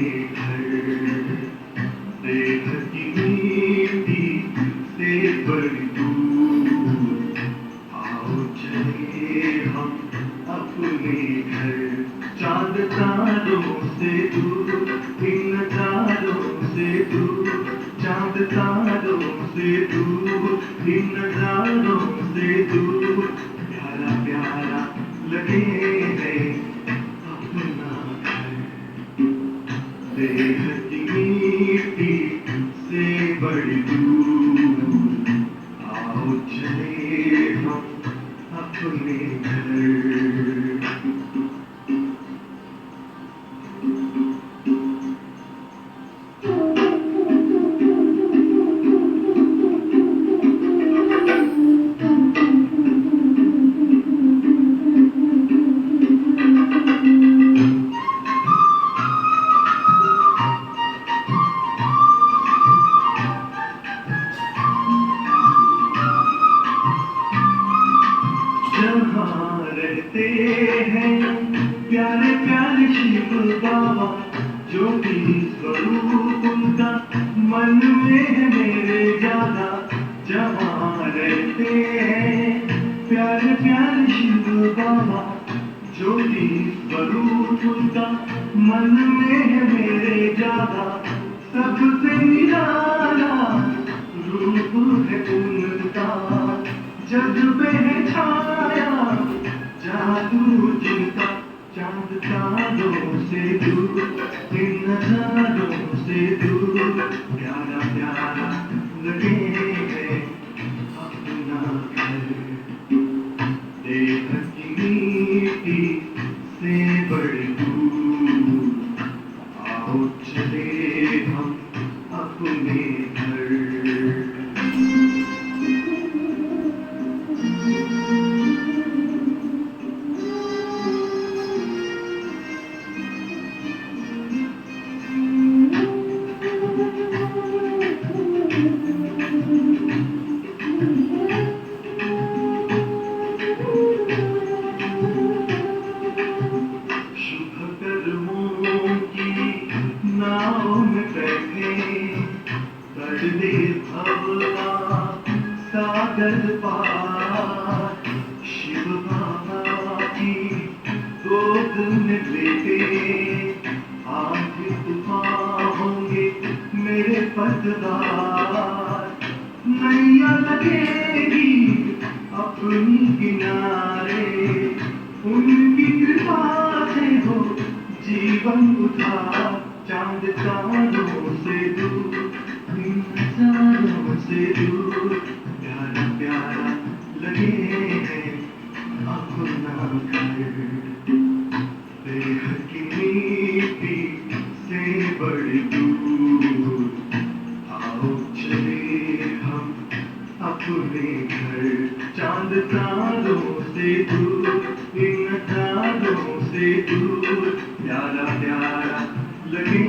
घर देख की मीठी से बड़ी दूर, आओ चले हम अपने घर। चांद तारों से दूर, इन नजारों से दूर, चांद तारों से दूर, इन नजारों से दूर, प्यारा प्यारा लगे है अपना घर। देह की मिट्टी से बड़ी दूर, आओ चले हम अपने घर। जहाँ रहते हैं प्यारे प्यारे शिव बाबा, जो भी स्वरूप उनका मन में है मेरे ज्यादा। जहाँ रहते हैं प्यारे प्यारे शिव बाबा, जो भी स्वरूप उनका मन में है मेरे ज्यादा। सबसे निराला रूप है उनका, जज्बे है छाया जादू जिनका। चांद तारों से दूर, इन नजारों से दूर, प्यारा प्यारा लगे है अपना घर। देख की मिट्टी से बड़ी दूर, आओ चले हम अपने घर। शुभ कर्मों की नाव में बैठे, कर ले भवना सागर पार। शिव बाबा की गोद में लेटे, आंधी तूफान होंगे मेरे पतवार। नैया लगेगी अपनी किनारे, उनकी कृपा से हो जीवन उधार। चांद तारों से दूर, इन नजारों से दूर, प्यारा प्यारा लगे है अपना घर। देह की मिट्टी से बड़ी दूर, आओ चले हम अपने घर। चांद तारों से दूर, इन तारों से दूर, प्यारा प्यारा लगे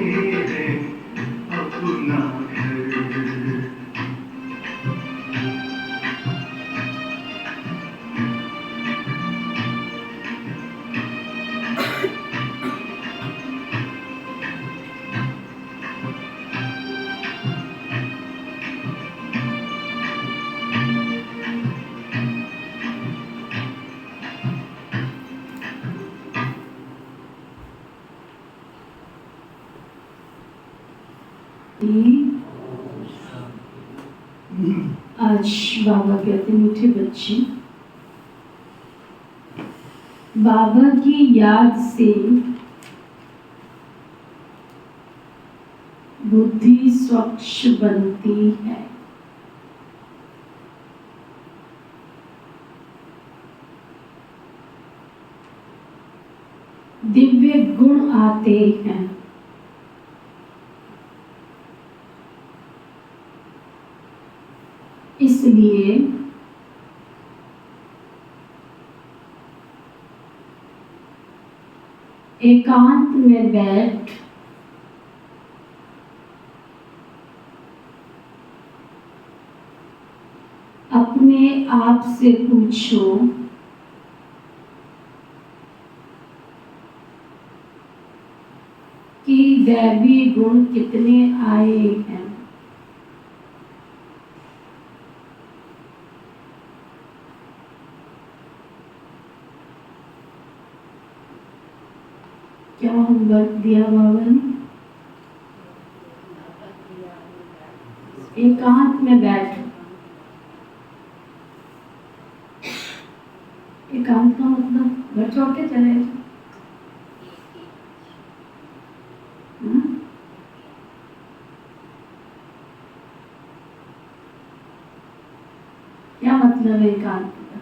है अपना घर। आज बाबा कहते मीठे बच्चे, बाबा की याद से बुद्धि स्वच्छ बनती है, दिव्य गुण आते हैं। इसलिए एकांत में बैठ अपने आप से पूछो कि दैवी गुण कितने आए हैं। क्या होमवर्क दिया बाबा ने? एकांत में बैठ। एकांत का मतलब घर छोड़ के चले जाओ। क्या मतलब है एकांत का?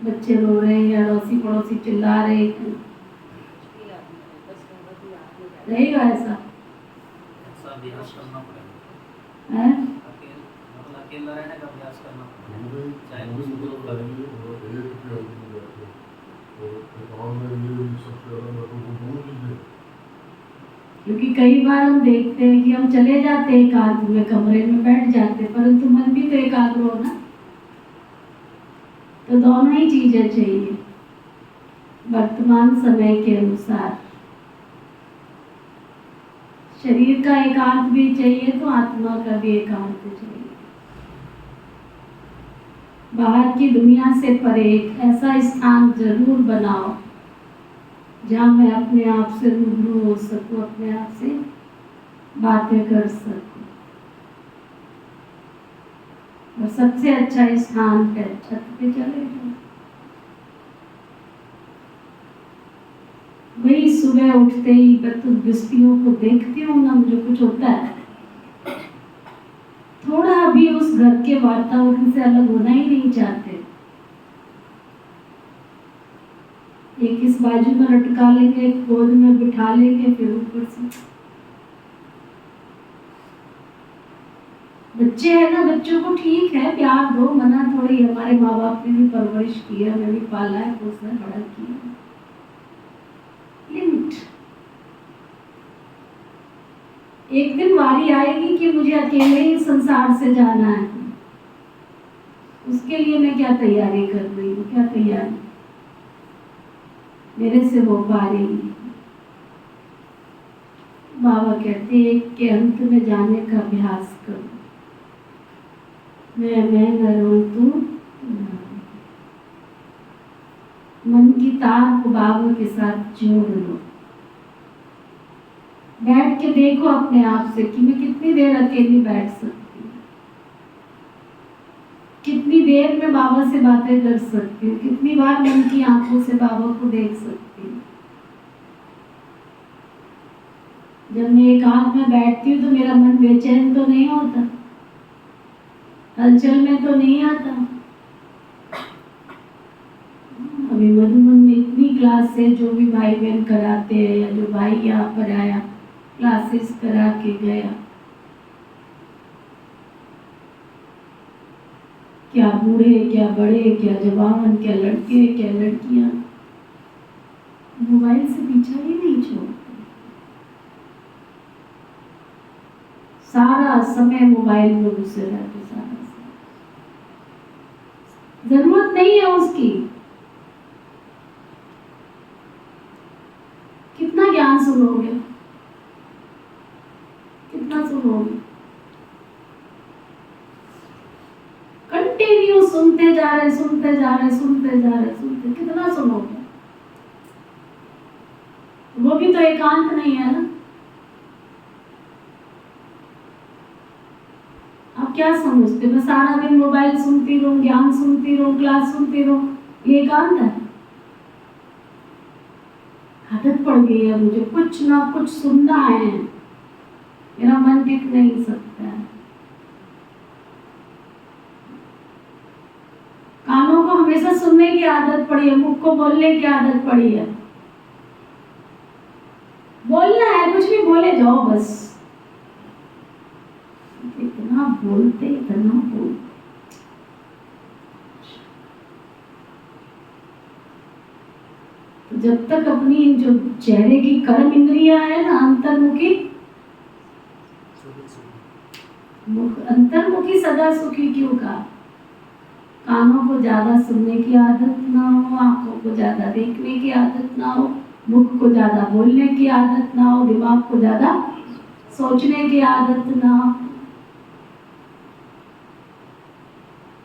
बच्चे रो रहे हैं या अड़ोसी पड़ोसी चिल्ला रहे हैं, रहेगा ऐसा? अभ्यास करना पड़ेगा। है? मतलब अकेला रहने का अभ्यास करना पड़ेगा, चाहे कुछ भी लगे। क्योंकि कई बार हम देखते हैं कि हम चले जाते हैं एकांत में, कमरे में बैठ जाते हैं, परंतु मन भी तो एकाग्र हो ना। तो दोनों ही चीजें चाहिए वर्तमान समय के अनुसार। शरीर का एकांत भी चाहिए तो आत्मा का भी एकांत चाहिए। बाहर की दुनिया से परे एक ऐसा स्थान जरूर बनाओ जहाँ मैं अपने आप से रूबरू हो सकूं, अपने आप से बातें कर सकूं। और सबसे अच्छा स्थान है छत पे चले जाओ। वही सुबह उठते ही बस्तियों को देखती हूँ ना, मुझे कुछ होता है, थोड़ा भी उस घर के वातावरण से अलग होना ही नहीं चाहते। एक इस बाजू में लटका लेंगे, एक गोद में बिठा लेंगे, फिर ऊपर से बच्चे हैं ना, बच्चों को ठीक है प्यार दो, मना थोड़ी। हमारे माँ बाप ने भी परवरिश की है, हमें भी पाला है, पोसा है, बड़ा किया। लिमिट। एक दिन बारी आएगी कि मुझे अकेले ही संसार से जाना है, उसके लिए मैं क्या तैयारी कर रही हूँ, क्या तैयारी मेरे से हो पा रही है। बाबा कहते हैं कि अंत में जाने का अभ्यास करो। मैं न रहूं तू मन की तार को बाबा के साथ जोड़ लो। बैठ के देखो अपने आप से कि मैं कितनी देर अकेली बैठ सकती हूँ, कितनी देर में बाबा से बातें कर सकती हूँ, कितनी बार मन की आंखों से बाबा को देख सकती हूँ। जब मैं एकांत में बैठती हूँ तो मेरा मन बेचैन तो नहीं होता, हलचल में तो नहीं आता। अभी मधुबन में इतनी क्लास है, जो भी भाई बहन कराते हैं या जो भाई यहाँ पर आया क्लासेस करा के गया, क्या बूढ़े क्या बड़े क्या जवान क्या लड़के क्या लड़कियां, मोबाइल से पीछा ही नहीं छोड़ते। सारा समय मोबाइल में घुसे रहते, सारा समय। जरूरत नहीं है उसकी। कितना ज्ञान सुनोगे, कितना सुनोगे? कंटिन्यू सुनते जा रहे, सुनते जा रहे, सुनते जा रहे, सुनते, कितना सुनोगे? वो भी तो एकांत नहीं है ना। आप क्या समझते, मैं सारा दिन मोबाइल सुनती रहूं, ज्ञान सुनती रहूं, क्लास सुनती रहूं, ये एकांत है? आदत पड़ गई है मुझे कुछ ना कुछ सुनना है, मेरा मन टिक नहीं सकता है। कानों को हमेशा सुनने की आदत पड़ी है, मुख को बोलने की आदत पड़ी है। बोलना है, कुछ भी बोले जाओ बस। इतना बोलते, इतना बोलते। तो जब तक अपनी जो चेहरे की कर्म इंद्रियां है ना, अंतर्मुखी अंतर्मुखी सदा सुखी क्यों कहा? कानों को ज्यादा सुनने की आदत ना हो, आंखों को ज्यादा देखने की आदत ना हो, मुख को ज्यादा बोलने की आदत ना हो, दिमाग को ज्यादा सोचने की आदत ना हो।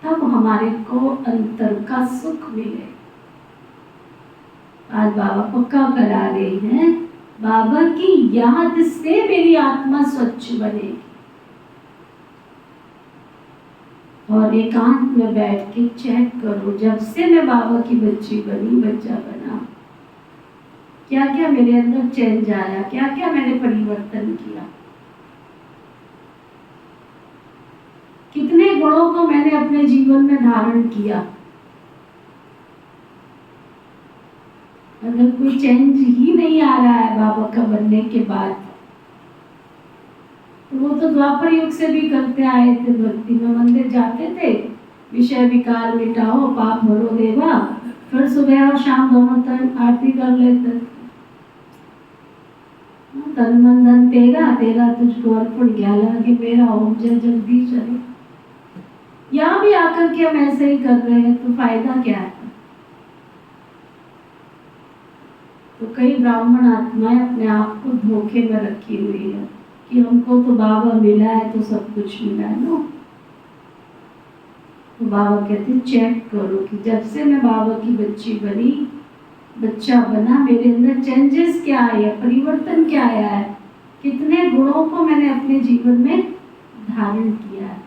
तब हमारे को अंतर का सुख मिले। आज बाबा पक्का करा रहे हैं, बाबा की याद से मेरी आत्मा स्वच्छ बनेगी। और एकांत में बैठ के चेक करो, जब से मैं बाबा की बच्ची बनी, बच्चा बना, क्या क्या मेरे अंदर चेंज आया, क्या क्या मैंने परिवर्तन किया, कितने गुणों को मैंने अपने जीवन में धारण किया। अगर कोई चेंज ही नहीं आ रहा है बाबा का बनने के बाद, तो वो तो द्वापर युग से भी करते आए थे। भक्ति में मंदिर जाते थे, विषय विकार मिटाओ, पाप हरो देवा, फिर सुबह और शाम दोनों टाइम आरती कर लेते थे। तन मन धन तेरा, तेरा तुझको अर्पण, ज्ञाला कि मेरा ओम जय जगदीश हरे। यहाँ भी आकर के हम ऐसे ही कर रहे हैं, तो फायदा क्या है? तो कई ब्राह्मण आत्माएं अपने आप को धोखे में रखी हुई है कि हमको तो बाबा मिला है तो सब कुछ मिला है। नो, तो बाबा कहते चेक करो कि जब से मैं बाबा की बच्ची बनी, बच्चा बना, मेरे अंदर चेंजेस क्या आया, परिवर्तन क्या आया है, कितने गुणों को मैंने अपने जीवन में धारण किया है।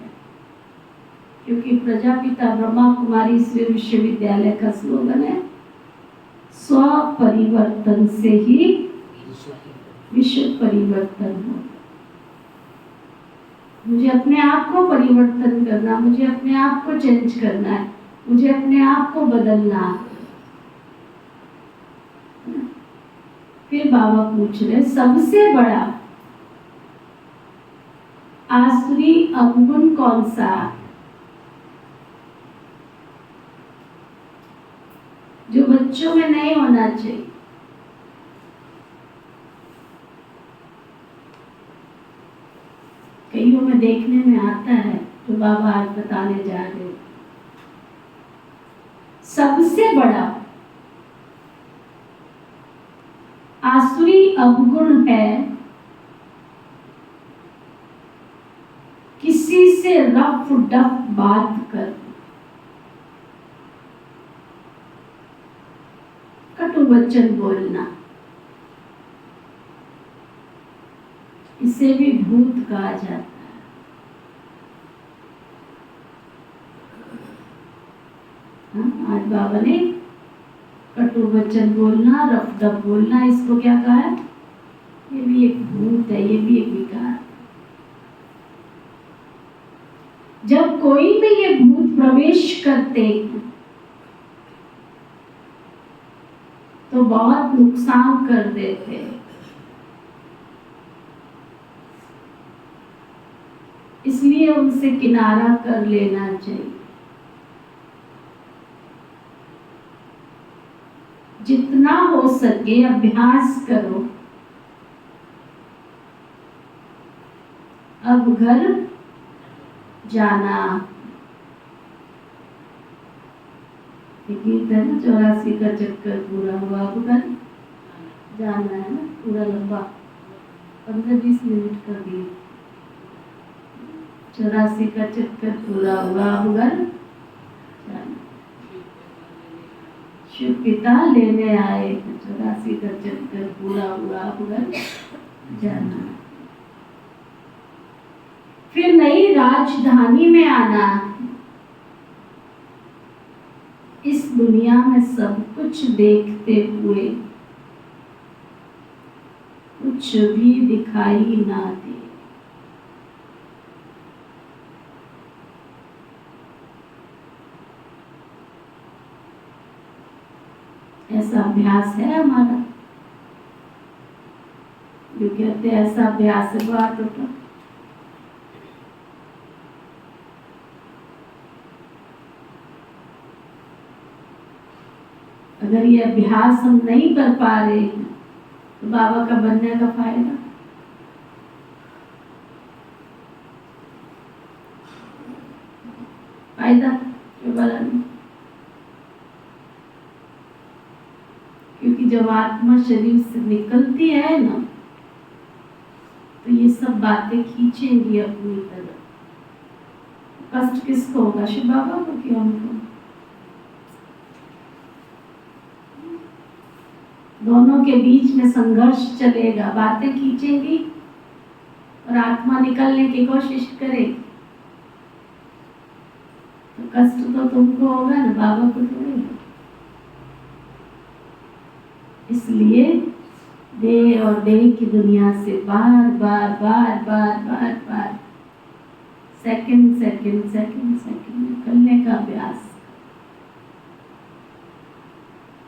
क्योंकि प्रजापिता ब्रह्मा कुमारी ईश्वरीय विश्वविद्यालय का स्लोगन है, स्व परिवर्तन से ही विश्व परिवर्तन हो। मुझे अपने आप को परिवर्तन करना, मुझे अपने आप को चेंज करना है, मुझे अपने आप को बदलना है। फिर बाबा पूछ रहे, सबसे बड़ा आसुरी अवगुण कौन सा, जो बच्चों में नहीं होना चाहिए? कईयों में देखने में आता है, जो बाबा आज बताने जा रहे हैं। सबसे बड़ा आसुरी अवगुण है किसी से रफ डफ बात कर, कटु वचन बोलना। इसे भी भूत कहा जाता है। आज बाबा ने कटु वचन बोलना, रफ डफ बोलना, इसको क्या कहा है? ये भी एक भूत है, ये भी एक विकार है। जब कोई में ये भूत प्रवेश करते हैं तो बहुत नुकसान कर देते हैं। इसलिए उनसे किनारा कर लेना चाहिए। जितना हो सके अभ्यास करो। अब घर जाना, गीत है ना, 84 का चक्कर पूरा हुआ, अब घर जाना है ना, पूरा लंबा 15-20 मिनट का गीत। 84 का चक्कर पूरा हुआ, अब घर जाना। शिव पिता लेने आए, 84 का चक्कर पूरा हुआ, अब घर जाना। फिर नई राजधानी में आना। इस दुनिया में सब कुछ देखते हुए कुछ भी दिखाई ना दे। ऐसा अभ्यास है हमारा, जो कहते हैं ऐसा अभ्यास है बात होता। अगर ये अभ्यास हम नहीं कर पा रहे हैं तो बाबा का बनने का फायदा। फायदा वाला नहीं। क्योंकि जब आत्मा शरीर से निकलती है ना, तो ये सब बातें खींचेंगी अपनी तरफ। कष्ट किसको होगा? शिव बाबा को कि हमको? दोनों के बीच में संघर्ष चलेगा, बातें खींचेंगी और आत्मा निकलने की कोशिश करेगी। तो कष्ट तो तुमको होगा ना, बाबा को थोड़ी होगा। इसलिए देह और देह की दुनिया से बार बार बार बार बार बार सेकंड सेकंड सेकंड सेकंड निकलने का अभ्यास।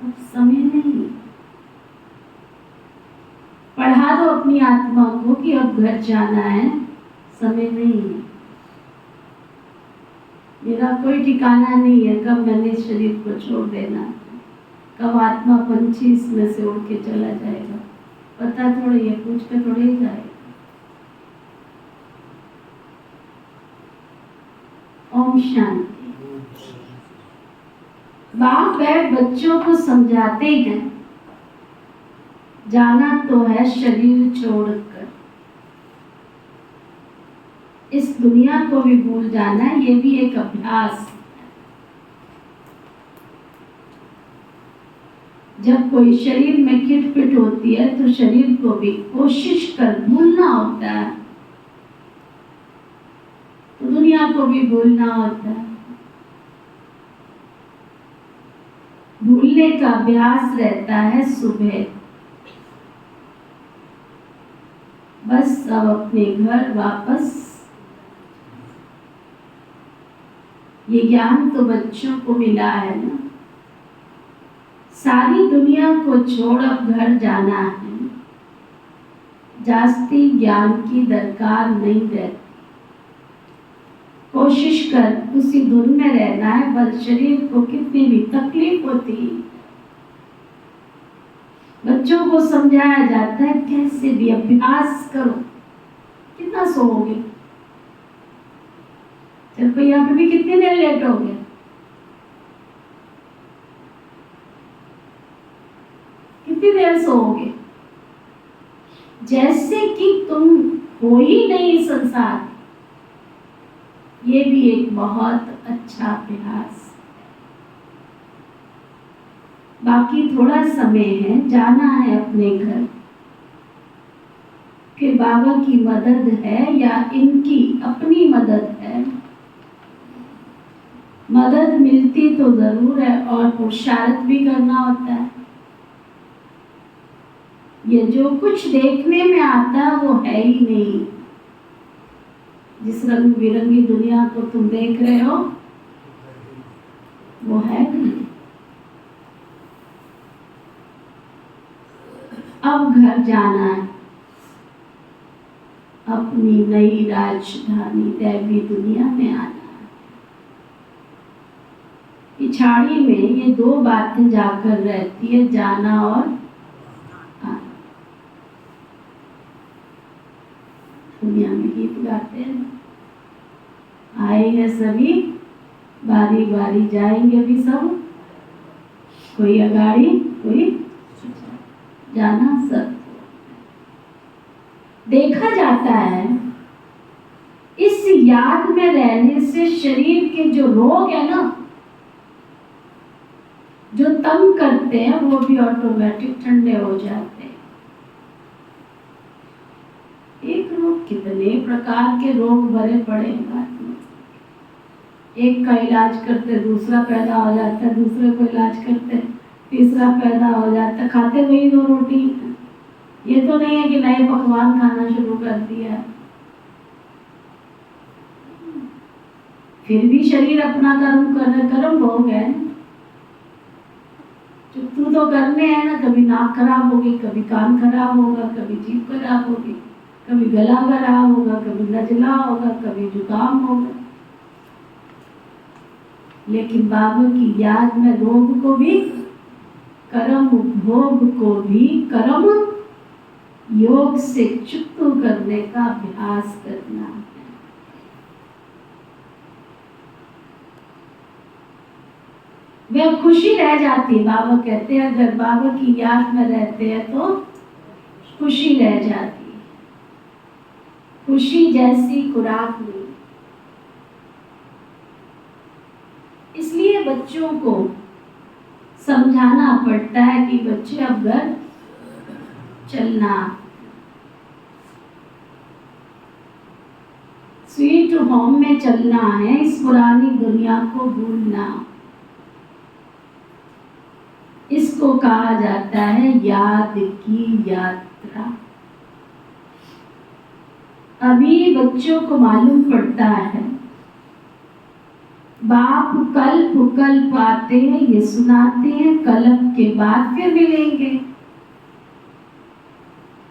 अब समय नहीं, पढ़ा दो अपनी आत्मा को कि अब घर जाना है, समय नहीं है। मेरा कोई ठिकाना नहीं है कब मैंने शरीर को छोड़ देना, कब आत्मा पंछी इसमें से उड़ के चला जाएगा, पता थोड़ी है, पूछ के थोड़ी ही जाएगा। ओम शांति। बाप बैठ बच्चों को समझाते हैं, जाना तो है शरीर छोड़कर, इस दुनिया को भी भूल जाना है, ये भी एक अभ्यास है। जब कोई शरीर में खिटपिट होती है तो शरीर को भी कोशिश कर भूलना होता है, तो दुनिया को भी भूलना होता है। भूलने का अभ्यास रहता है सुबह। बस अब अपने घर वापस। ये ज्ञान तो बच्चों को मिला है ना, सारी दुनिया को छोड़ अब घर जाना है। जास्ती ज्ञान की दरकार नहीं रहती, कोशिश कर उसी धुन में रहना है। बल शरीर को कितनी भी तकलीफ होती है, बच्चों को समझाया जाता है कैसे भी अभ्यास करो। कितना सोओगे? चल भाई, यहाँ पे भी कितनी देर लेट हो गया? कितनी देर सोओगे? जैसे कि तुम हो ही नहीं संसार। ये भी एक बहुत अच्छा अभ्यास। बाकी थोड़ा समय है, जाना है अपने घर। कि बाबा की मदद है या इनकी अपनी मदद है, मदद मिलती तो जरूर है और पुरुषार्थ भी करना होता है। ये जो कुछ देखने में आता है वो है ही नहीं। जिस रंग बिरंगी दुनिया को तुम देख रहे हो वो है नहीं। अब घर जाना है, अपनी नई राजधानी दैवी दुनिया में आना है। पिछाड़ी में ये दो बातें जाकर रहती है, जाना और आना। दुनिया में गीत गाते हैं, आए हैं सभी बारी बारी जाएंगे भी सब, कोई अगाड़ी कोई जाना सब। देखा जाता है इस याद में रहने से शरीर के जो रोग है ना, जो तंग करते हैं, वो भी ऑटोमेटिक ठंडे हो जाते हैं। एक रोग कितने प्रकार के रोग भरे पड़े हैं। एक का इलाज करते दूसरा पैदा हो जाता है, दूसरे को इलाज करते तीसरा पैदा हो जाता है। खाते वही दो रोटी। ये तो नहीं है कि नए पकवान खाना शुरू कर दिया। फिर भी शरीर अपना कर्म कर रहा, कर्म भोग है। तू तो करने है ना, कभी नाक खराब होगी, कभी कान खराब होगा, कभी जीभ खराब होगी, कभी गला खराब होगा, कभी नजला होगा, कभी जुकाम होगा। लेकिन बाबा की याद में रोग को भी कर्म, भोग को भी कर्म योग से चुप करने का अभ्यास करना है। वह खुशी रह जाती है। बाबा कहते हैं अगर बाबा की याद में रहते हैं तो खुशी रह जाती है। खुशी जैसी खुराक नहीं। इसलिए बच्चों को समझाना पड़ता है कि बच्चे अब घर चलना, स्वीट होम में चलना है, इस पुरानी दुनिया को भूलना। इसको कहा जाता है याद की यात्रा। अभी बच्चों को मालूम पड़ता है बाप कल्प आते हैं, ये सुनाते हैं, कल्प के बाद फिर मिलेंगे।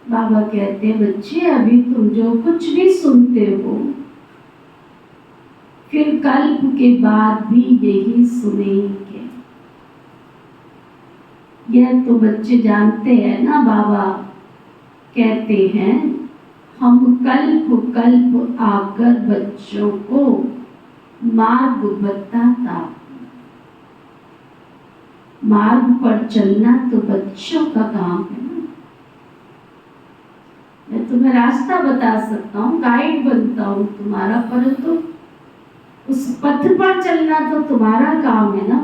बाबा कहते हैं बच्चे अभी तुम जो कुछ भी सुनते हो फिर कल्प के बाद भी यही सुनेंगे। यह तो बच्चे जानते हैं ना। बाबा कहते हैं हम कल्प आकर बच्चों को मार्ग बताता। मार्ग पर चलना तो बच्चों का काम है ना। मैं तुम्हें रास्ता बता सकता हूँ, गाइड बनता हूँ तुम्हारा, परंतु उस पथ पर चलना तो तुम्हारा काम है ना।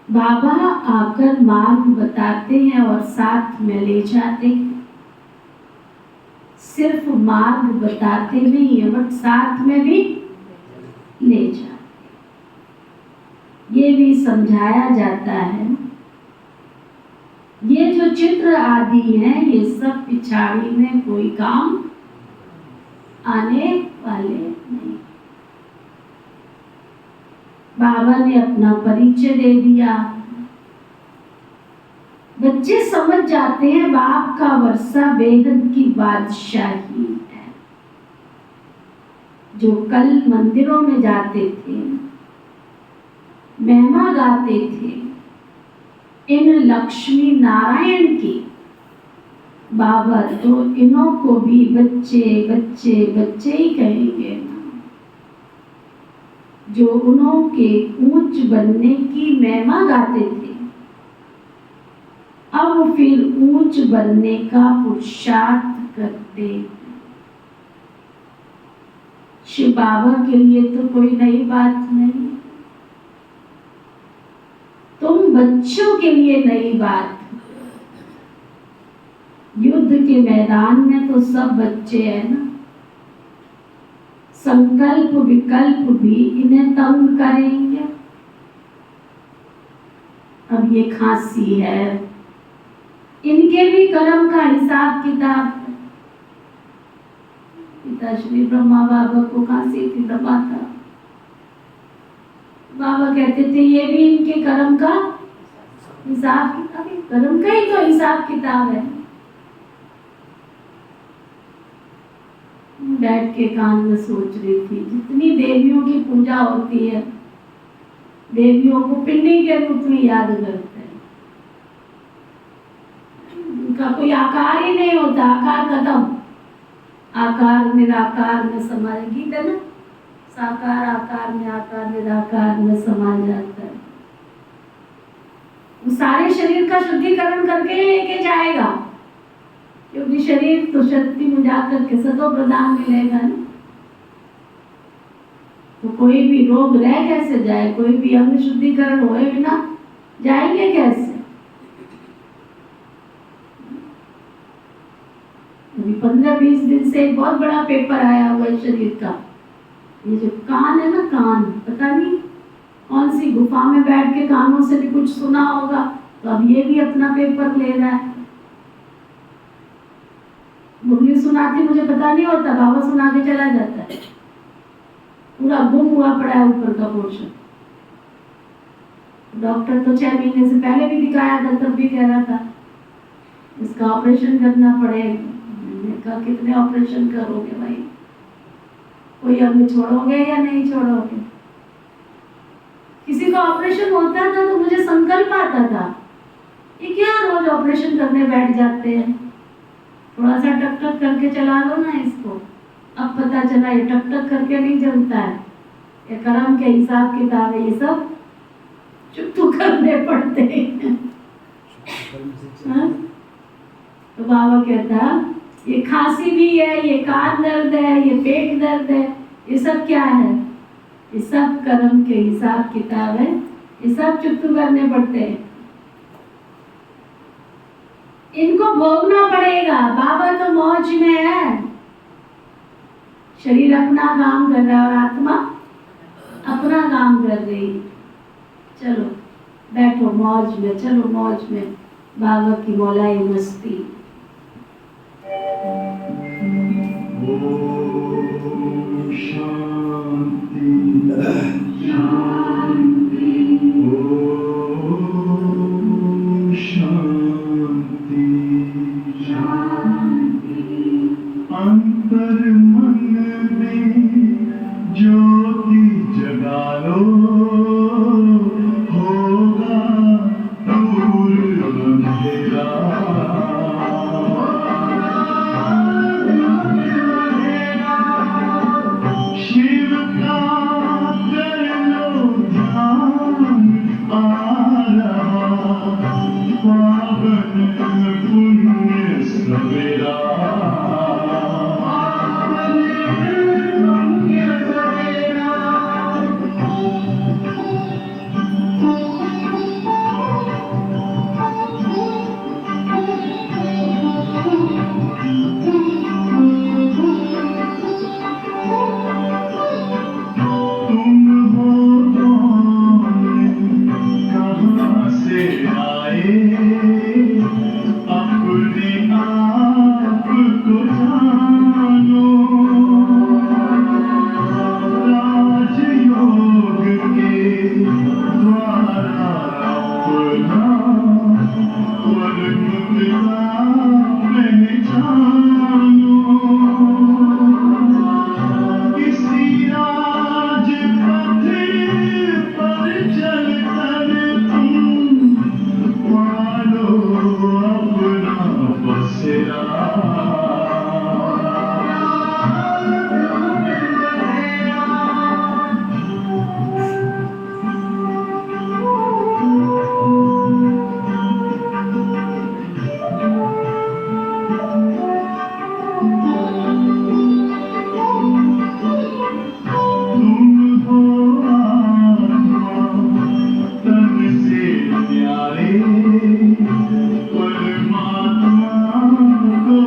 बाबा आकर मार्ग बताते हैं और साथ में ले जाते हैं। सिर्फ मार्ग बताते नहीं है बट साथ में भी ले जाते। ये भी समझाया जाता है ये जो चित्र आदि हैं ये सब पिछाड़ी में कोई काम आने वाले नहीं। बाबा ने अपना परिचय दे दिया। बच्चे समझ जाते हैं बाप का वर्षा बेहद की बादशाही है। जो कल मंदिरों में जाते थे, महिमा गाते थे इन लक्ष्मी नारायण की, बाबा तो इन्हों को भी बच्चे बच्चे बच्चे ही कहेंगे। जो उन्हों के ऊंच बनने की महिमा गाते थे अब फिर ऊंच बनने का पुरुषार्थ करते हैं। शिव बाबा के लिए तो कोई नई बात नहीं, तुम बच्चों के लिए नई बात। युद्ध के मैदान में तो सब बच्चे हैं ना। संकल्प विकल्प भी इन्हें तंग करेंगे। अब ये खांसी है, इनके भी कर्म का हिसाब किताब है। पिता श्री ब्रह्मा बाबा को खांसी थी, दबा था। बाबा कहते थे ये भी इनके कर्म का हिसाब किताब है। कर्म का ही तो हिसाब किताब है। बैठ के कान में सोच रही थी जितनी देवियों की पूजा होती है, देवियों को पिंडी के रूप में याद करते हैं। उनका कोई आकार ही नहीं होता, आकार खत्म। आकार निराकार में समा गीत है ना, साकार आकार में आकार निराकार में समा जाता है। वो सारे शरीर का शुद्धिकरण करके ही लेके जाएगा, क्योंकि शरीर तो शक्ति में जाकर के सतो प्रदान मिलेगा ना। तो कोई भी रोग रह कैसे जाए, कोई भी अंग शुद्धिकरण होए बिना जाएंगे कैसे। अभी 15-20 दिन से एक बहुत बड़ा पेपर आया हुआ है शरीर का। ये जो कान है ना, कान, पता नहीं कौन सी गुफा में बैठ के कानों से भी कुछ सुना होगा, तो अब ये भी अपना पेपर ले रहा है। मुरली सुनाती मुझे पता नहीं होता, बाबा सुना के चला जाता है। पूरा गुम हुआ पड़ा है ऊपर का पोर्शन। डॉक्टर तो 6 महीने से पहले भी दिखाया था, तब भी कह रहा था इसका ऑपरेशन करना पड़ेगा। मैंने कहा कितने ऑपरेशन करोगे भाई, कोई अंग छोड़ोगे या नहीं छोड़ोगे। किसी का ऑपरेशन होता था तो मुझे संकल्प आता था, ये क्या रोज ऑपरेशन करने बैठ जाते हैं, थोड़ा सा टक टक करके चला लो ना इसको। अब पता चला ये टक टक करके नहीं जमता है, ये कर्म के हिसाब किताब है, ये सब चुप करने पड़ते हैं। हाँ? तो बाबा कहता ये खांसी भी है, ये कान दर्द है, ये पेट दर्द है, ये सब क्या है? ये सब कर्म के हिसाब किताब है, ये सब चुप करने पड़ते हैं। इनको भोगना पड़ेगा। बाबा तो मौज में है, शरीर अपना काम कर रहा है और आत्मा अपना काम कर रही है। चलो बैठो मौज में, चलो मौज में, बाबा की मौलाई मस्ती। ओम शांति शांति, ओम शांति शांति। अंतर मन में ज्योति जगा लो, होगा दूर अंधेरा। शिव का कर लो ध्यान, आ रहा पावन पुण्य सवेरा। तुम हो कौन, कहाँ से आए, अपने आप को जानो। राजयोग के द्वारा अपना वर्ग पिता पहचानो। इसी राजपथ पर चलकर तुम पालो अपना बसेरा। तुम हो आत्मा तन से न्यारे, परमात्मा को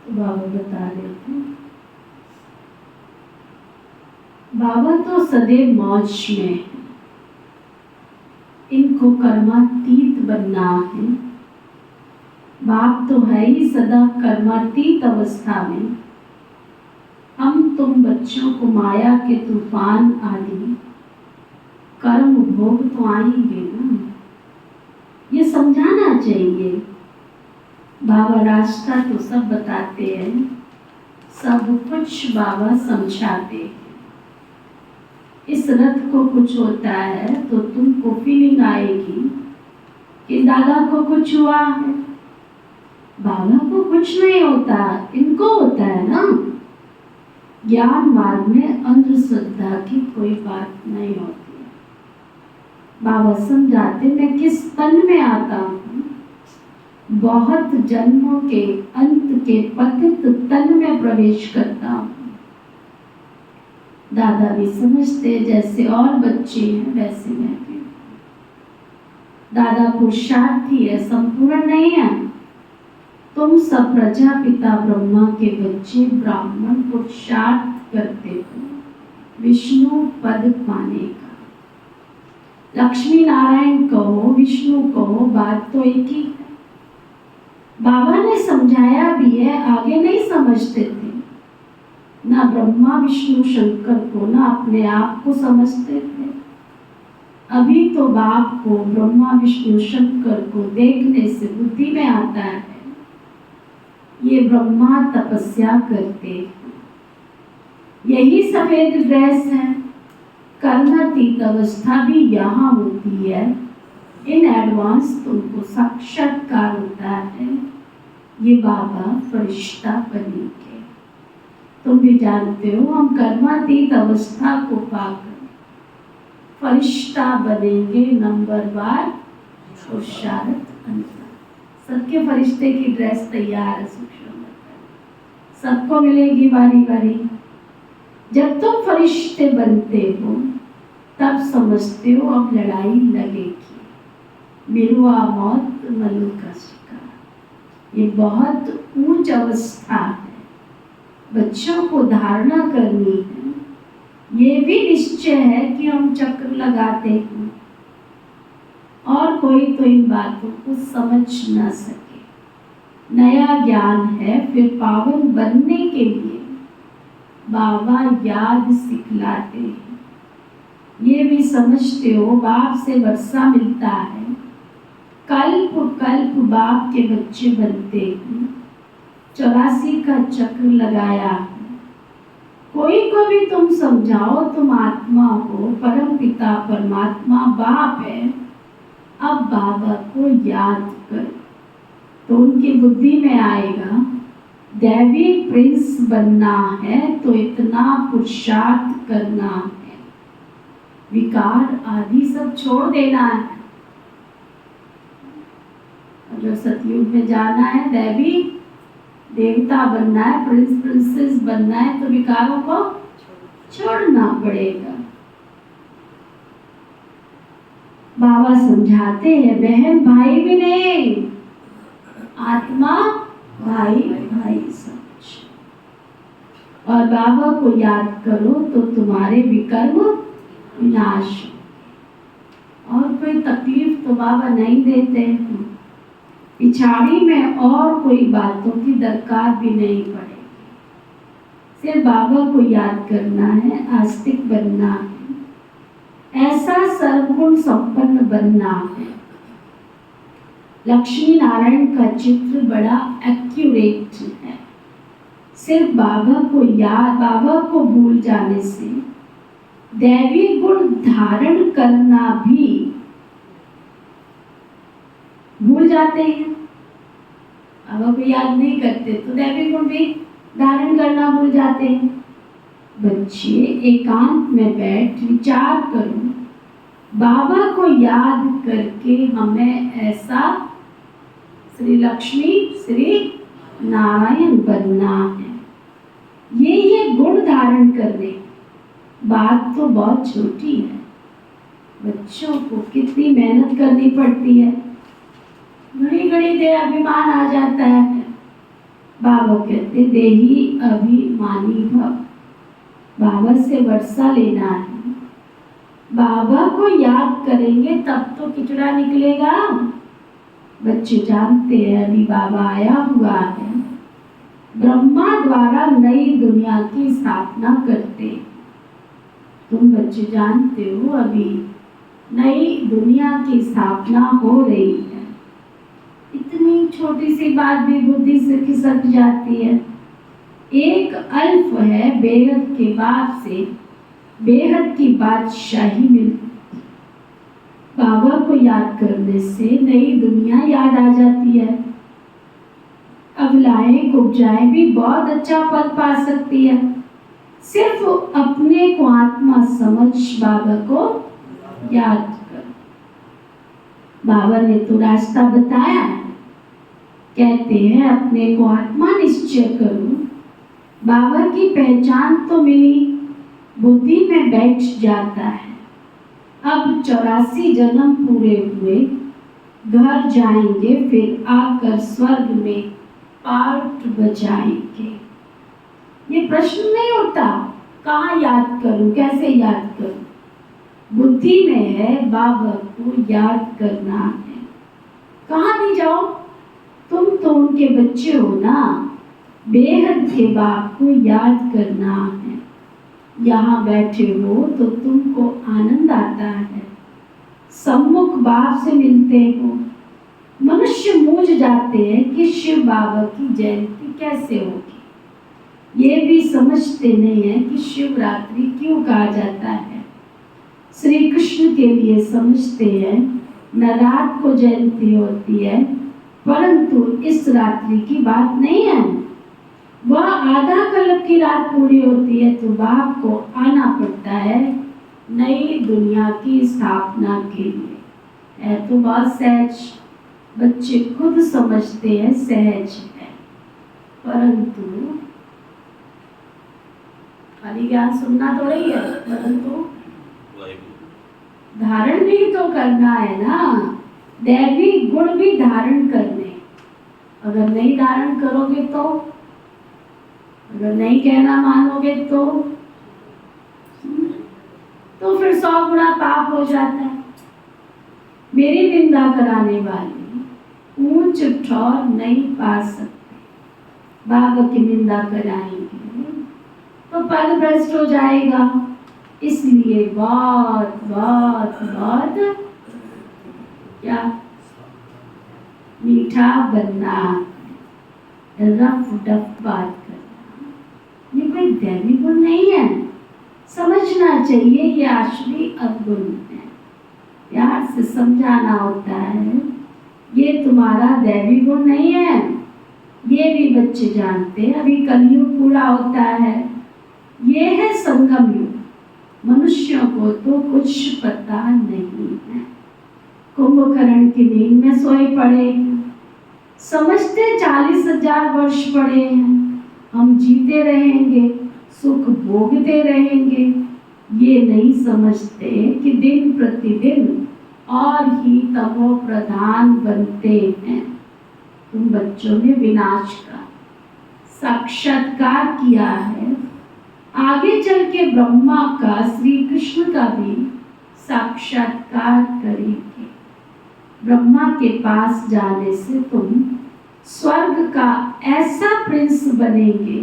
बाबा बता रहे थे, बाबा तो सदैव मौज में है, इनको कर्मातीत बनना है। बाप तो है ही सदा कर्मातीत अवस्था में। हम तुम बच्चों को माया के तूफान आदि कर्म भोग तो आएंगे ना, ये समझाना चाहिए। बाबा रास्ता तो सब बताते हैं, सब कुछ बाबा समझाते हैं। इस रथ को कुछ होता है तो तुमको फीलिंग आएगी कि दादा को कुछ हुआ है। बाबा को कुछ नहीं होता, इनको होता है ना। ज्ञान मार्ग में अंधश्रद्धा की कोई बात नहीं होती है। बाबा समझाते, मैं किस तन में आता हूँ, बहुत जन्मों के अंत के पतित तन में प्रवेश करता हूँ। दादा भी समझते जैसे और बच्चे हैं वैसे मैं भी। दादा पुरुषार्थी है, संपूर्ण नहीं है। तुम सब प्रजापिता ब्रह्मा के बच्चे ब्राह्मण पुरुषार्थ करते हो विष्णु पद पाने का। लक्ष्मी नारायण कहो, विष्णु कहो, बात तो एक ही है। बाबा ने समझाया भी है, आगे नहीं समझते थे। ना ब्रह्मा विष्णु शंकर को, ना अपने आप को समझते थे। अभी तो बाप को, ब्रह्मा विष्णु शंकर को देखने से बुद्धि में आता है ये ब्रह्मा तपस्या करते हैं। यही सफेद ड्रेस है। कर्मातीत अवस्था भी यहाँ होती है। इन एडवांस तुमको साक्षात्कार होता है। ये बाबा फरिश्ता बनेंगे। तुम भी जानते हो, हम कर्मातीत अवस्था को पाकर फरिश्ता बनेंगे। नंबर बार पुरुषार्थ अंतर। सबके फरिश्ते की ड्रेस तैयार है, सबको मिलेगी बारी बारी। जब तुम फरिश्ते बनते हो तब समझते हो अब लड़ाई लगेगी। मिरुआ मौत मलू का शिकार। ये बहुत ऊंच अवस्था है। बच्चों को धारणा करनी है। ये भी निश्चय है कि हम चक्र लगाते हैं और कोई तो इन बातों को समझ ना सके। नया ज्ञान है, फिर पावन बनने के लिए बाबा याद सिखलाते हैं। ये भी समझते हो, बाप से वर्षा मिलता है, कल्प कल्प बाप के बच्चे बनते हैं। 84 का चक्र लगाया है। कोई को भी तुम समझाओ तुम आत्मा हो, परम पिता परमात्मा बाप है, अब बाबा को याद करो तो उनकी बुद्धि में आएगा दैवी प्रिंस बनना है तो इतना पुरुषार्थ करना है, विकार आदि सब छोड़ देना है। जो सतयुग में जाना है, दैवी देवता बनना है, प्रिंस प्रिंसेस बनना है, तो विकारों को छोड़ना पड़ेगा। बाबा समझाते हैं बहन भाई भी नहीं, आत्मा भाई भाई समझ। और बाबा को याद करो तो तुम्हारे विकर्म विनाश हो। और कोई तकलीफ तो बाबा नहीं देते हैं, पिछाड़ी में और कोई बातों की दरकार भी नहीं पड़ेगी। सिर्फ बाबा को याद करना है, आस्तिक बनना है, ऐसा सर्वगुण संपन्न बनना है। लक्ष्मी नारायण का चित्र बड़ा एक्यूरेट है। सिर्फ बाबा को याद, बाबा को भूल जाने से दैवी गुण धारण करना भी भूल जाते हैं। बाबा को याद नहीं करते तो दैवी गुण भी धारण करना भूल जाते हैं। बच्चे एकांत में बैठ विचार करो, बाबा को याद करके हमें ऐसा श्री लक्ष्मी श्री नारायण बनना है। ये गुण धारण करने, बात तो बहुत छोटी है। बच्चों को कितनी मेहनत करनी पड़ती है, घड़ी घड़ी दे अभिमान आ जाता है। बाबा कहते देही अभिमानी भव, बाबा से वर्षा लेना है। बाबा को याद करेंगे तब तो किचड़ा निकलेगा। बच्चे जानते हैं अभी बाबा आया हुआ है, ब्रह्मा द्वारा नई दुनिया की स्थापना करते। तुम बच्चे जानते हो अभी नई दुनिया की स्थापना हो रही है। इतनी छोटी सी बात भी बुद्धि से खिसक जाती है। एक अल्फ है, बेहद के बाद से बेहद की बादशाही मिलती। बाबा को याद करने से नई दुनिया याद आ जाती है। अबलाएं कुब्जाएं भी बहुत अच्छा पद पा सकती है। सिर्फ अपने को आत्मा समझ बाबा को याद कर। बाबा ने तो रास्ता बताया है, कहते हैं अपने को आत्मा निश्चय करो। बाबा की पहचान तो मिली, बुद्धि में बैठ जाता है। अब 84 जन्म पूरे हुए, घर जाएंगे, फिर आकर स्वर्ग में पार्ट बजाएंगे। ये प्रश्न नहीं उठता कहाँ याद करूं, कैसे याद करूं। बुद्धि में है बाबा को याद करना है। कहाँ भी जाओ, तुम तो उनके बच्चे हो ना, बेहद के बाप को याद करना है। यहाँ बैठे हो तो तुमको आनंद आता है, सम्मुख बाप से मिलते हो। मनुष्य मूझ जाते हैं कि शिव बाबा की जयंती कैसे होगी। ये भी समझते नहीं है कि शिवरात्रि क्यों कहा जाता है। श्री कृष्ण के लिए समझते हैं न रात को जयंती होती है, परंतु इस रात्रि की बात नहीं है। वह आधा कल्प की रात पूरी होती है तो बाप को आना पड़ता है नई दुनिया की स्थापना के लिए। है तो बहुत सहज, बच्चे खुद समझते हैं सहज है, परंतु खाली ज्ञान सुनना तो नहीं है, परंतु धारण भी तो करना है ना। दैवी गुण भी धारण करने, अगर नहीं धारण करोगे तो, अगर नहीं कहना मानोगे तो फिर 100 गुना पाप हो जाता है। मेरी निंदा कराने वाले ऊंच ठौर नहीं पा सकते, बाबा की निंदा कराएंगे तो पद भ्रष्ट हो जाएगा। इसलिए बहुत बहुत बहुत क्या मीठा बनना, रफ डफ बात करना, ये कोई दैवी गुण नहीं है। समझना चाहिए ये आश्री अवगुण है, प्यार से समझाना होता है ये तुम्हारा दैवी गुण नहीं है। ये भी बच्चे जानते हैं, अभी कलयुग पूरा होता है, ये है संगम युग। मनुष्यों को तो कुछ पता नहीं है, कुंभकर्ण की नींद में सोए पड़े हैं, समझते 40,000 वर्ष पड़े हैं, हम जीते रहेंगे, सुख भोगते रहेंगे। ये नहीं समझते कि दिन प्रतिदिन और ही तमो प्रधान बनते हैं। तुम बच्चों ने विनाश का साक्षात्कार किया है, आगे चल के ब्रह्मा का, श्री कृष्ण का भी साक्षात्कार करेंगे। ब्रह्मा के पास जाने से तुम स्वर्ग का ऐसा प्रिंस बनेंगे।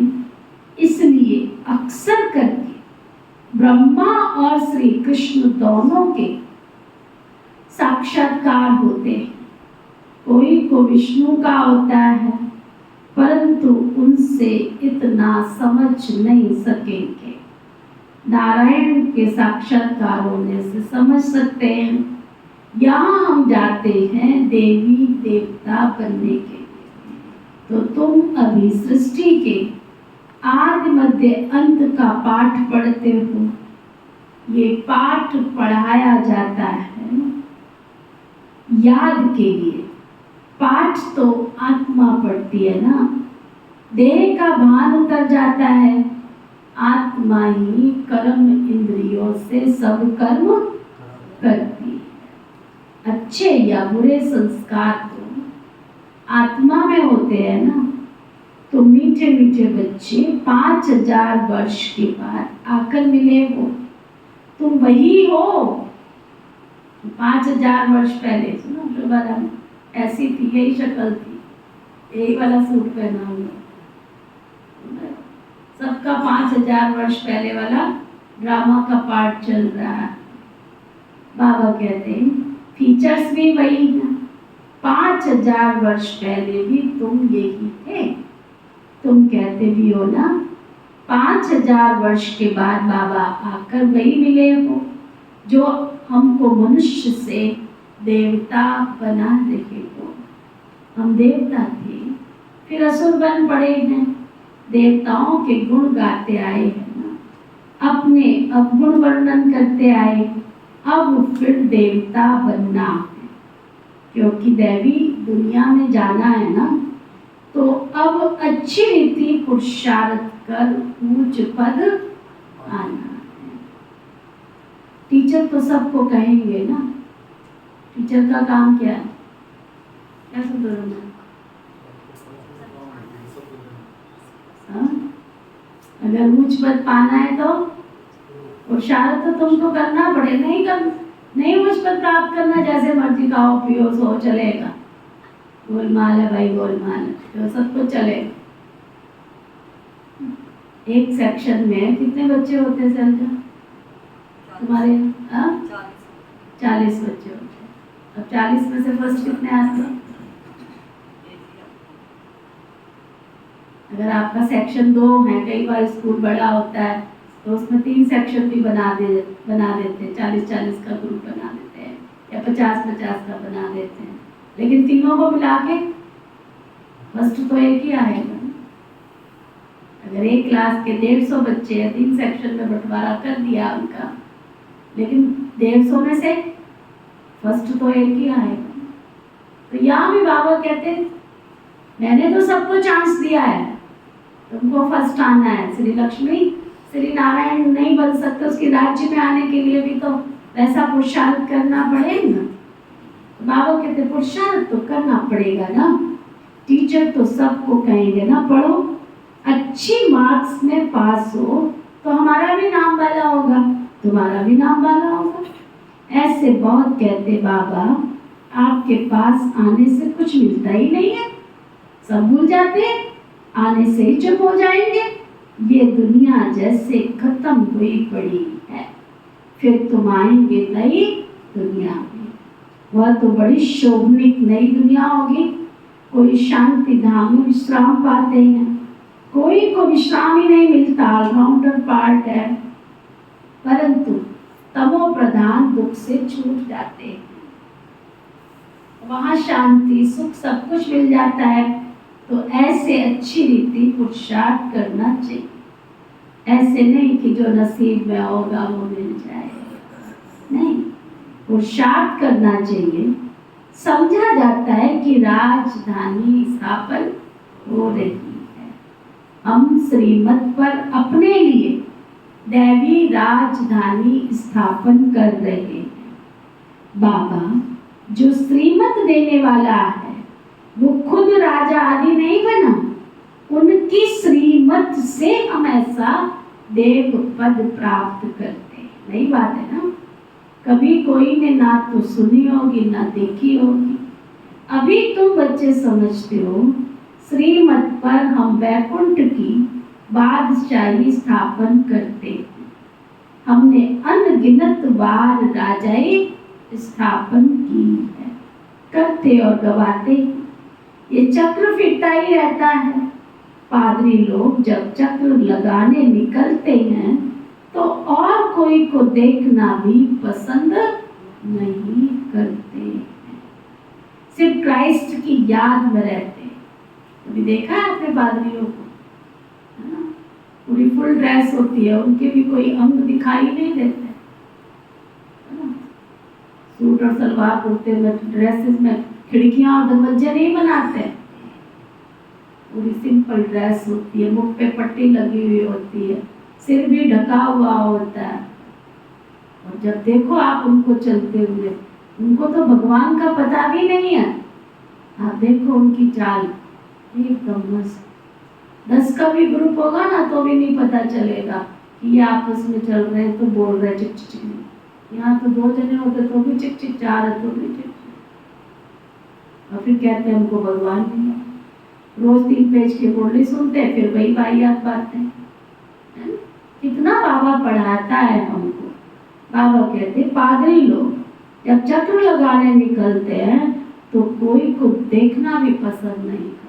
इसलिए अक्सर करके ब्रह्मा और श्री कृष्ण दोनों के साक्षात्कार होते हैं। कोई को विष्णु का होता है, परंतु उनसे इतना समझ नहीं सकेंगे। नारायण के साक्षात्कार होने से समझ सकते हैं। यहाँ हम जाते हैं देवी देवता बनने के लिए, तो तुम अभी सृष्टि के आदि मध्य अंत का पाठ पढ़ते हो। ये पाठ पढ़ाया जाता है याद के लिए। पाठ तो आत्मा पढ़ती है ना, देह का भान उतर जाता है, आत्मा ही कर्म इंद्रियों से सब कर्म करती है। अच्छे या बुरे संस्कार तो आत्मा में होते हैं ना। तो मीठे मीठे बच्चे 5,000 वर्ष के बाद आकर मिले हो, तुम वही हो। 5,000 वर्ष पहले सुनो, शोभा ऐसी थी, यही शक्ल थी, यही वाला सूट पहना हुआ, सबका 5,000 वर्ष पहले वाला ड्रामा का पार्ट चल रहा है। बाबा कहते हैं फीचर्स भी वही है। 5,000 वर्ष पहले भी तुम यही थे। तुम कहते भी हो ना 5,000 वर्ष के बाद बाबा आकर वही मिले हो जो हमको मनुष्य से देवता बना रहे हो। हम देवता थे, फिर असुर बन पड़े हैं, देवताओं के गुण गाते आए हैं ना, अपने अवगुण वर्णन करते आए। अब फिर देवता बनना है, क्योंकि दैवी दुनिया में जाना है ना, तो अब अच्छी रीति पुरुषार्थ कर ऊंच पद आना है। टीचर तो सबको कहेंगे ना, टीचर का काम क्या है? क्या सुधरना? अगर ऊंच पद पाना है तो पुरुषार्थ तो तुमको करना पड़े। नहीं ऊंच पद प्राप्त करना, जैसे मर्जी खाओ पियो सो चलेगा, गोलमाल है भाई, गोलमाल है, तो सब कुछ चलेगा। एक सेक्शन में कितने बच्चे होते हैं सर? तुम्हारे 40 बच्चे होते हैं। अब 40 में से फर्स्ट कितने आते हैं? अगर आपका सेक्शन 2 है, कई बार स्कूल बड़ा होता है तो उसमें 3 सेक्शन भी बना देते हैं, 40-40 का ग्रुप बना देते हैं या 50-50 का बना देते हैं, लेकिन तीनों को मिला के फर्स्ट तो एक ही आएगा। अगर एक क्लास के 150 बच्चे हैं, 3 सेक्शन में बंटवारा कर दिया उनका, लेकिन 150 में से फर्स्ट तो एक ही आएगा। तो यहाँ भी बाबा कहते हैं मैंने तो सबको चांस दिया है, तुमको फर्स्ट आना है। श्री लक्ष्मी श्री नारायण नहीं बन सकते, उसके राज्य में आने के लिए भी तो वैसा पुरुषार्थ करना पड़ेगा। तो बाबा कहते पुरुषार्थ तो करना पड़ेगा ना। टीचर तो सबको कहेंगे ना पढ़ो, अच्छी मार्क्स में पास हो तो हमारा भी नाम वाला होगा, तुम्हारा भी नाम वाला होगा। ऐसे बहुत कहते बाबा, आपके पास आने से कुछ मिलता ही नहीं है, सब भूल जाते हैं, आने से ही चुप हो जाएंगे। ये दुनिया जैसे खत्म हुई पड़ी है, फिर तुम आएंगे नई दुनिया में, वह तो बड़ी शोभनिक नई दुनिया होगी। कोई शांति धाम में विश्राम पाते हैं, कोई को विश्राम ही नहीं मिलता, ऑलराउंडर पार्ट है, परंतु तमो प्रधान दुख से छूट जाते हैं, वहां शांति सुख सब कुछ मिल जाता है। तो ऐसे अच्छी रीति पुरुषार्थ करना चाहिए, ऐसे नहीं कि जो नसीब में होगा वो मिल जाएगा, नहीं, पुरुषार्थ करना चाहिए। समझा जाता है कि राजधानी स्थापन हो रही है, हम श्रीमत पर अपने लिए दैवी राजधानी स्थापन कर रहे हैं। बाबा जो श्रीमत देने वाला है वो खुद राजा आदि नहीं बना, उनकी श्रीमत से हम ऐसा देव पद प्राप्त करते हैं। नई बात है ना, कभी कोई ने ना तो सुनी होगी ना देखी होगी। अभी तुम बच्चे समझते हो श्रीमत पर हम वैकुंठ की बादशाही स्थापन करते हैं। हमने अनगिनत बार राजाई स्थापन की है, करते और गवाते। ये चक्र फिरता ही रहता है। पादरी लोग जब चक्र लगाने निकलते हैं तो और कोई को देखना भी पसंद नहीं करते हैं, सिर्फ क्राइस्ट की याद में रहते हैं। कभी देखा है आपने पादरियों को, है ना, पूरी फुल ड्रेस होती है, उनके भी कोई अंग दिखाई नहीं देते, है ना, सूट और सलवार कुर्ते में, ड्रेसेस में खिड़कियां और दरवाजे नहीं बनाते, पूरी सिंपल ड्रेस होती है, मुख पे पट्टी लगी हुई होती है, सिर भी ढका हुआ होता है। और जब देखो आप उनको चलते हुए, उनको तो भगवान का पता भी नहीं है। आप देखो उनकी चाल एकदम मस्त। 10 का भी ग्रुप होगा ना तो भी नहीं पता चलेगा कि ये आपस में चल रहे हैं तो बोल रहे चिक चिक चिक। यहाँ तो 2 जने होते तो भी चिक चिक, 4 है तो भी चिक चिक। और फिर कहते हैं हमको भगवान नहीं है। रोज 3 पेज की बोली सुनते, फिर वही वाहियात बातें। कितना बाबा पढ़ाता है हमको। बाबा कहते पादरी लोग जब चक्र लगाने निकलते हैं तो कोई को देखना भी पसंद नहीं करते,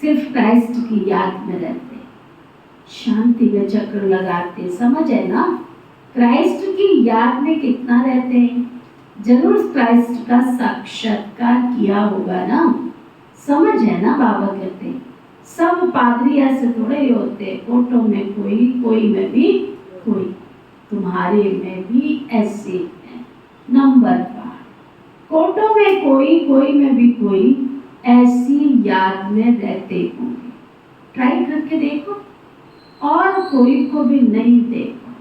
सिर्फ क्राइस्ट की याद में रहते, शांति में चक्र लगाते। समझ है ना, क्राइस्ट की याद में कितना रहते हैं। जरूर क्राइस्ट का साक्षात्कार किया होगा ना, समझ है ना। बाबा कहते हैं सब पादरी ऐसे थोड़े ही होते, फोटो में कोई, कोई में भी कोई, तुम्हारे में भी ऐसे है। नंबर 5, फोटो में कोई, कोई में भी कोई, ऐसी याद में रहते होंगे। ट्राई करके देखो, और कोई को भी नहीं देखो,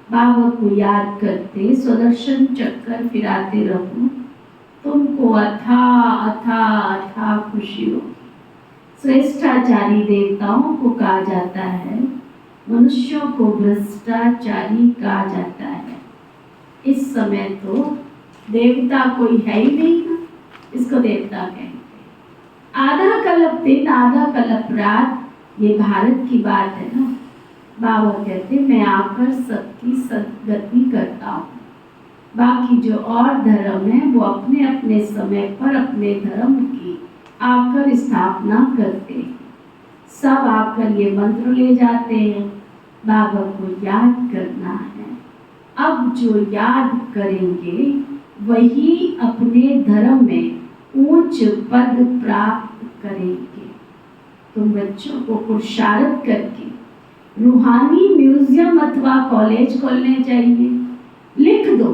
बाबा को याद करते सुदर्शन चक्कर फिराते रहो, तुमको अथा अथा अथा खुशी होगी। श्रेष्ठाचारी देवताओं को कहा जाता है, मनुष्यों को भ्रष्टाचारी कहा जाता है। इस समय तो देवता कोई है ही नहीं, इसको देवता कहेंगे। आधा कल्प दिन आधा कल्प रात, ये भारत की बात है ना। बाबा कहते मैं आकर सबकी सदगति करता हूँ। बाकी जो और धर्म है वो अपने अपने समय पर अपने धर्म की आकर स्थापना करते हैं। सब आकर ये मंत्र ले जाते हैं, बाबा को याद करना है। अब जो याद करेंगे वही अपने धर्म में ऊंच पद प्राप्त करेंगे। तुम बच्चों को पुरुषार्थ करके रूहानी म्यूजियम अथवा कॉलेज खोलने चाहिए। लिख दो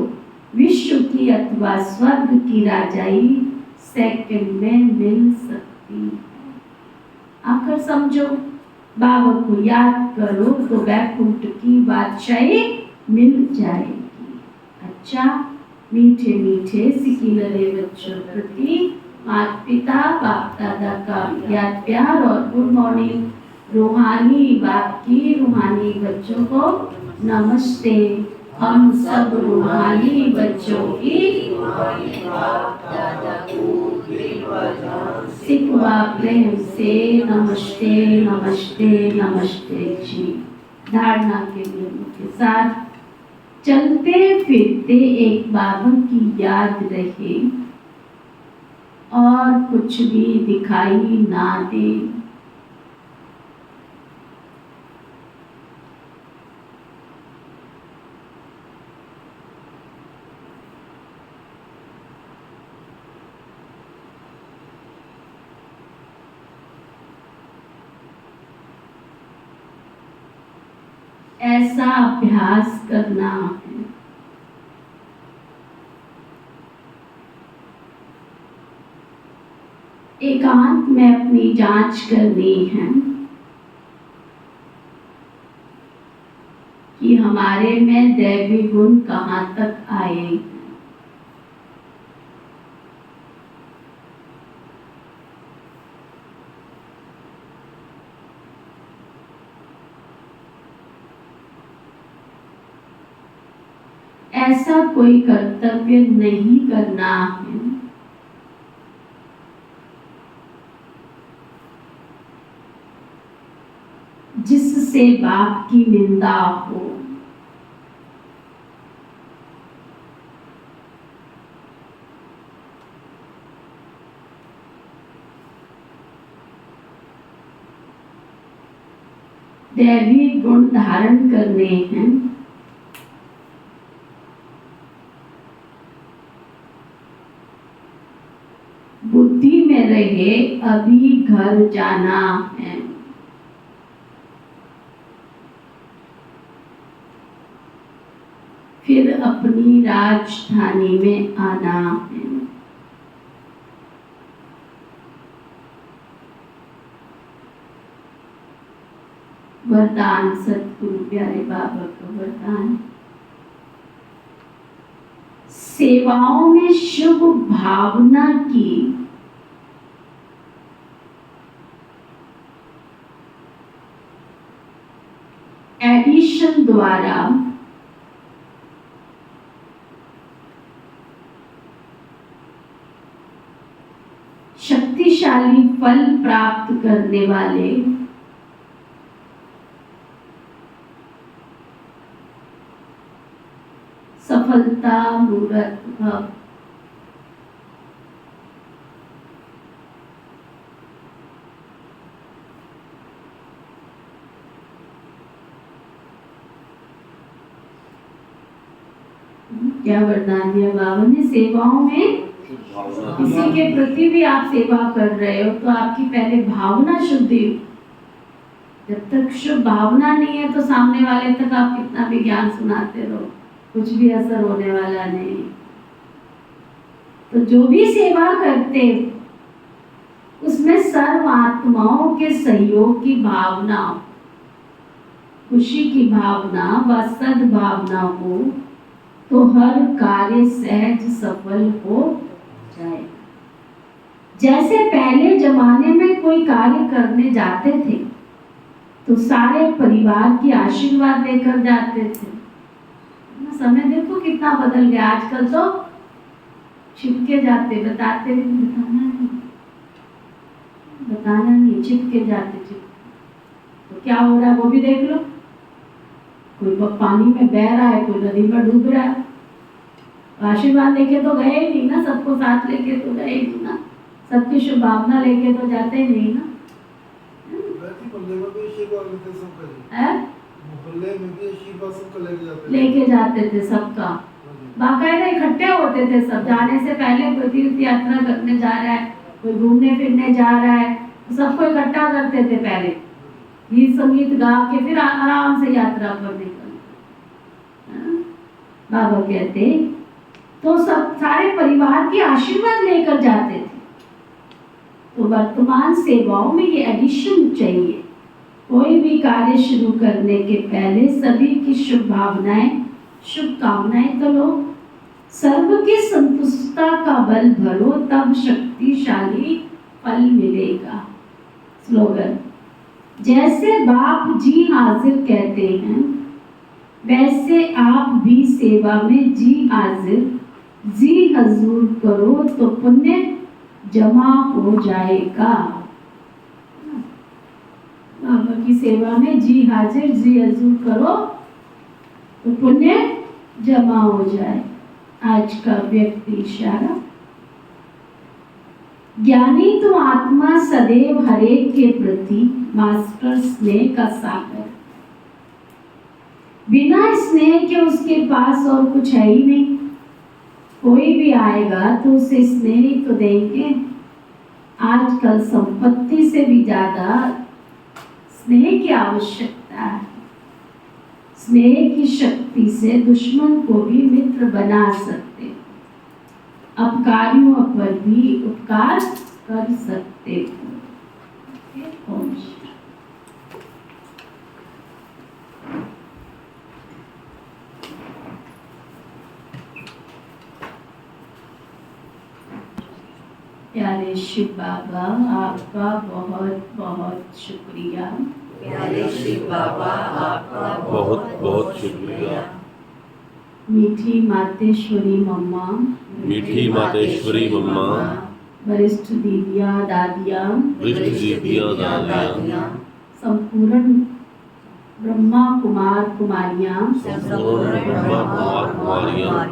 विश्व की अथवा स्वर्ग की राजाई सेकंड में मिल सकती है। आखिर समझो, बाबा को याद करो तो वैकुंठ की बादशाही मिल जाएगी। अच्छा, मीठे मीठे सिकिलरे बच्चों प्रति माता पिता बाप दादा का याद प्यार और गुड मॉर्निंग। रूहानी बाप की रूहानी बच्चों को नमस्ते। हम सब रूहानी बच्चों की सिकवा प्रेम से नमस्ते नमस्ते नमस्ते जी। धारणा के नियमों के साथ चलते फिरते एक बाबा की याद रहे और कुछ भी दिखाई ना दे। ऐसा अभ्यास करना है। एकांत में अपनी जांच करनी है कि हमारे में दैवी गुण कहाँ तक आए हैं। ऐसा कोई कर्तव्य नहीं करना है जिससे बाप की निंदा हो। दैवी गुण धारण करने हैं। बुद्धि में रहे अभी घर जाना है। फिर अपनी राजधानी में आना है। वरदान सतगुरु प्यारे बाबा का वरदान। सेवाओं में शुभ भावना की एडिशन द्वारा शक्तिशाली फल प्राप्त करने वाले सफलता मूर्त भव। क्या वरदान दिया बाबा ने? सेवाओं में किसी के प्रति भी आप सेवा कर रहे हो तो आपकी पहले भावना शुद्धि। जब तक शुभ भावना नहीं है तो सामने वाले तक आप कितना भी ज्ञान सुनाते रहो, कुछ भी असर होने वाला नहीं। तो जो भी सेवा करते उसमें सर्व आत्माओं के सहयोग की भावना, खुशी की भावना व सद्भावना हो तो हर कार्य सहज सफल हो जाए। जैसे पहले जमाने में कोई कार्य करने जाते थे तो सारे परिवार की आशीर्वाद लेकर जाते थे। समय देखो कितना बदल गया। आजकल तो छिपके जाते, बताते बताना नहीं, छिपके जाते। तो क्या हो रहा है वो भी देख लो। कोई पानी में बह रहा है, कोई नदी में डूब रहा है। आशीर्वाद लेके तो गए ही नहीं ना, सबको साथ लेके तो गए ही नहीं ना, सबकी शुभ भावना लेके तो जाते ही नहीं ना। लेके जाते थे सबका, बाकायदा इकट्ठे होते थे सब। जाने से पहले कोई तीर्थ यात्रा करने जा रहा है, कोई घूमने फिरने जा रहा है, तो सबको इकट्ठा करते थे पहले, गीत संगीत गा के फिर आराम से यात्रा पर निकलते। बाबा कहते तो सब सारे परिवार के आशीर्वाद लेकर जाते थे। तो वर्तमान सेवाओं में ये एडिशन चाहिए। कोई भी कार्य शुरू करने के पहले सभी की शुभ भावनाएं, शुभकामनाएं करो। सर्व की संतुष्टता का बल भरो, तब शक्तिशाली फल मिलेगा। स्लोगन। जैसे बाप जी हाजिर कहते हैं वैसे आप भी सेवा में जी हाजिर जी हजूर करो तो पुण्य जमा हो जाएगा। बाबा की सेवा में जी हाजिर जी हजूर करो तो पुण्य जमा हो जाए। आज का व्यक्ति इशारा। ज्ञानी तो आत्मा सदैव हरेक के प्रति मास्टर स्नेह का सागर। बिना स्नेह के उसके पास और कुछ है ही नहीं। कोई भी आएगा तो उसे स्नेह ही तो देंगे। आजकल संपत्ति से भी ज्यादा स्नेह की आवश्यकता है। स्नेह की शक्ति से दुश्मन को भी मित्र बना सकते हो, अपकारियों पर भी उपकार कर सकते हो। ओम शांति। प्यारे शिव बाबा, आपका बहुत बहुत शुक्रिया। प्यारे शिव बाबा, आपका बहुत बहुत शुक्रिया। मीठी मातेश्वरी मम्मा, मीठी मातेश्वरी मम्मा, वरिष्ठ दीदियाँ दादियाँ, वरिष्ठ दीदियाँ दादियाँ, संपूर्ण ब्रह्मा कुमार कुमारियाँ, संपूर्ण ब्रह्मा कुमार कुमारियाँ,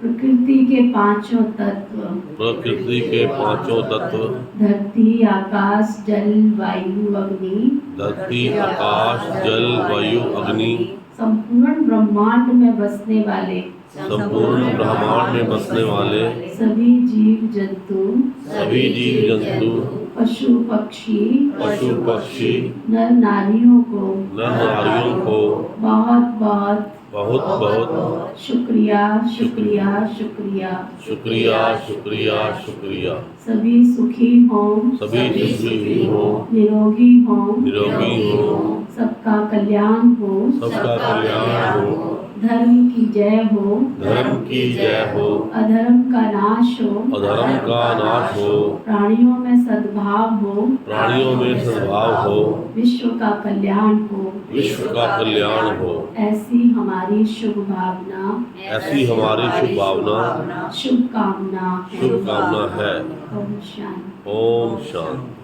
प्रकृति के पांचों तत्व, प्रकृति के पांचों तत्व, धरती आकाश जल वायु अग्नि, धरती आकाश जल वायु अग्नि, संपूर्ण ब्रह्मांड में बसने वाले, संपूर्ण ब्रह्मांड में बसने वाले सभी जीव जंतु, सभी जीव जंतु, पशु पक्षी, पशु पक्षी, नर नारियों को नर नारियों को बहुत बहुत बहुत बहुत शुक्रिया शुक्रिया शुक्रिया। शुक्रिया शुक्रिया शुक्रिया। सभी सुखी हों, सभी सुखी हो, निरोगी हों, निरोगी हो, सबका कल्याण हो, सबका कल्याण हो, धर्म की जय हो, धर्म की जय हो, अधर्म का नाश हो, अधर्म का नाश हो, प्राणियों में सद्भाव हो, प्राणियों में सद्भाव हो, विश्व का कल्याण हो। विश्व का कल्याण हो। ऐसी हमारी शुभ भावना, ऐसी हमारी शुभ भावना, शुभ कामना है। शुभ कामना है। ओम शांति। ओम शांति।